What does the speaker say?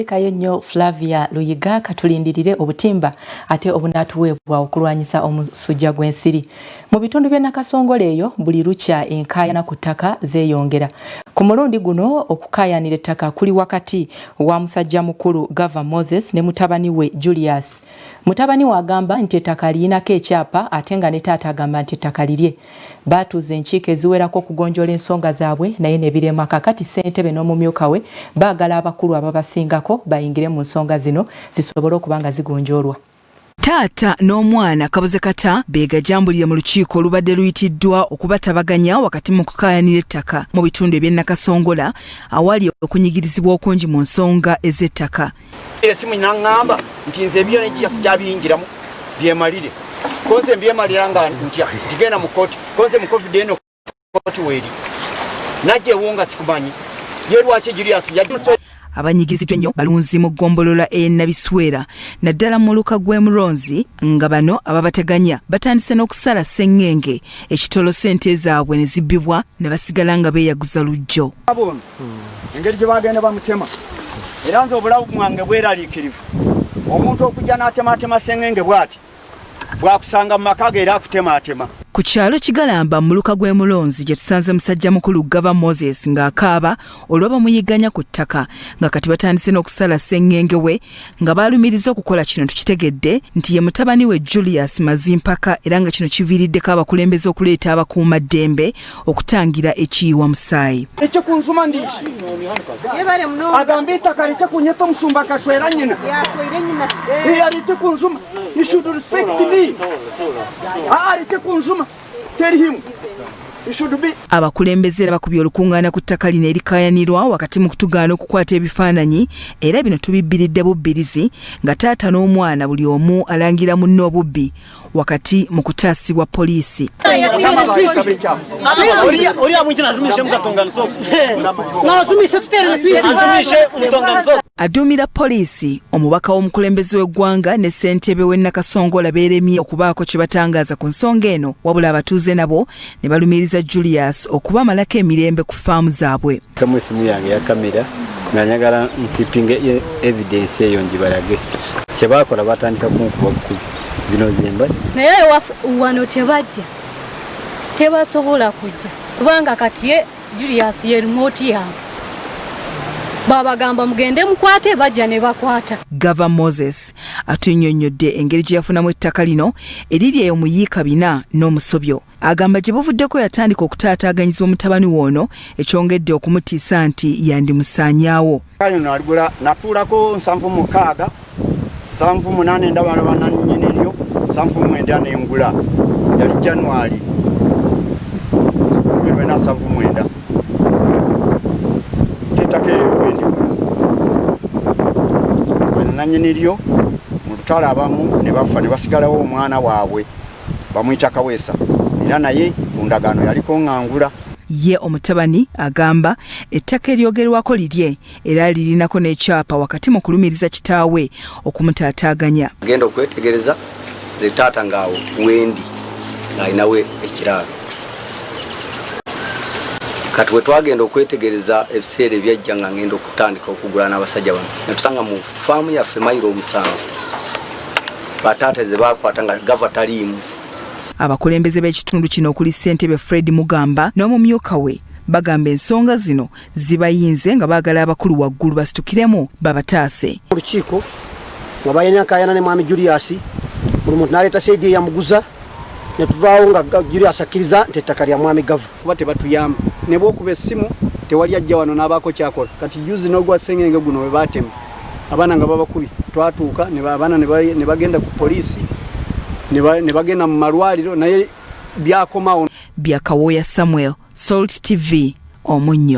Kayo nnyo Flavia Luyiga katulindirire obutimba ate obunaatuweebwa okulwanyisa omusujja gw'ensiri. Mu bitundu by'e Nakasongole eyo buli lukya enkaayana ku ttaka zeeyongera. Ku mulundi guno okukaayanira ettaka kuli wakati wa musajja mukulu Gava Moses ne mutabani we Julius. Mutabani we agamba nti ettaka lirinako ekyapa ate nga ne taata agamba nti ettaka lirye. Baatuuza enkiiko eziwerako okugonjoola ensonga zaabwe naye ne birema. Kakati ssentebe n'omumyuka we baagala abakulu ababasingako bayingire mu nsonga zino zisobole okuba nga zigonjoolwa. Taata n'omwana kabuze kata beegajambulire mu lukiiko olubadde luyitiddwa okubatabaganya wakati mu kukaayanira ettaka mu bitundu eby'e Nakasongola awali okunyigirizibwa okungi mu nsonga ez'ettaka. Esimu n'angamba nti nze ebyo n'ejja sikyabiyingiramu byemalire. Konse mbyemalira nga ntya ntigenda mu kooti. Konse mu COVID eno kooti weeri. Najja ewunga sikumanyi. Ye lwaki Julius yajja abanyigiriziddwa ennyo balunzi mu ggombolola Nabiswera naddala mu luka gw'Emulonzi nga bano ababateganya batandise n'okusala sseŋŋenge ekitolo ssente zaabwe ne zibbibwa ne basigala nga beeyaguza lujjo. Engeri gye bagenda bamutema era nze obulabu bwange bweraliikirivu omuntu okujja n'atemaatema sseŋŋenge bw'ati bwakusanga mu maka ge era akutemaatema. Ku kyalo Kigalamba mu luka gw'Emulonzi gye tusanze musajja mukulu Gava Moses ng'akaaba olwa bamuyiganya ku ttaka nga kati batandise n'okusala sseŋŋenge we nga baalumiriza okukola kino tukitegedde nti ye mutabani we Julius Mazimpaka era nga kino kiviiriddeko abakulembeze okuleeta abakuumaddembe okutangira ekiyiwa musaayi. Ekikunzuma ndiishi agamba ettaka litekunyeka omusumba kaswera nnyina alitekunzuma you should respect me alitekunzuma tell him you should be. Abakulembeze bakubye olukungaana ku ttaka lino erikaayanirwa wakati mu kutugaana okukwata ebifaananyi era bino tubibbiridde bubbirizi nga taata n'omwana buli omu alangira munne obubbi wakati mu kutaasibwa poliisi. Aduumira poliisi omubaka w'omukulembeze w'eggwanga ne ssentebe w'e Nakasongola beeremye okubaako kye batangaaza ku nsonga eno wabula abatuuze nabo ne balumiriza Julius okubamalako emirembe ku faamu zaabwe. Kamu esimu yange ya kamera nga njagala nkipinge evidence eyo ngibalage kye baakola batandika kunkuba bukubi zino zimba naye wano tebajja tebasobola kujja kubanga kati ye Julius ye remote yaabwe babagamba mugende mukwate bajja ne bakwata. Gava Moses atunnyonnyodde engeri gye yafunamu ettaka lino eriri eyo mu yiika 4 n'omusobyo. Agamba gye buvuddeko yatandika okutaataaganyizibwa mutabani w'ono ekyongedde okumutiisa nti yandimusaanyaawo. Kano aligula natuulako 76 78 ndabala bananyine eryo 79 n'engula yali January 2079 ettaka eryo gwendi nanyine eryo mu lutalo abamu ne bafa ne basigalawo omwana waabwe bamuyita Kaweesa era naye ku ndagaano yaliko ngangula. Ye omutabani agamba ettaka eryogerwako lirye era lirinako n'ekyapa wakati mu kulumiriza kitaawe okumutaataaganya. Agenda okwetegereza ze taata ngaawo wendi ng'alinawe ekiraalo. Kati we twagenda okwetegereza ebiseera ebyajja nga ngenda okutandika okugula n'abasajja bano ne tusanga mu faamu yaffe mayiro 7 bataata ze baakwata nga Gava taliimu. Abakulembeze b'ekitundu kino okuli ssentebe Fred Mugamba n'omumyuka we bagamba ensonga zino zibayinze nga baagala abakulu waggulu basitukiremu babataase. Olukiiko nga balina akaayana ne mwami Julius buli muntu n'aleeta sayidi eyamuguza ne tuvaawo nga Julius akkiriza nti ettaka lya mwami Gava. Kuba tebatuyamba ne bw'okuba essimu tewali ajja wano n'abaako kyakola kati juzi n'ogwa sseŋŋenge guno we baatema abaana nga babakubi twatuuka abaana ne bagenda ku poliisi ne bagenda mu malwaliro naye byakomawo. Byakawooya Samuel, Salt TV, Omunnyo.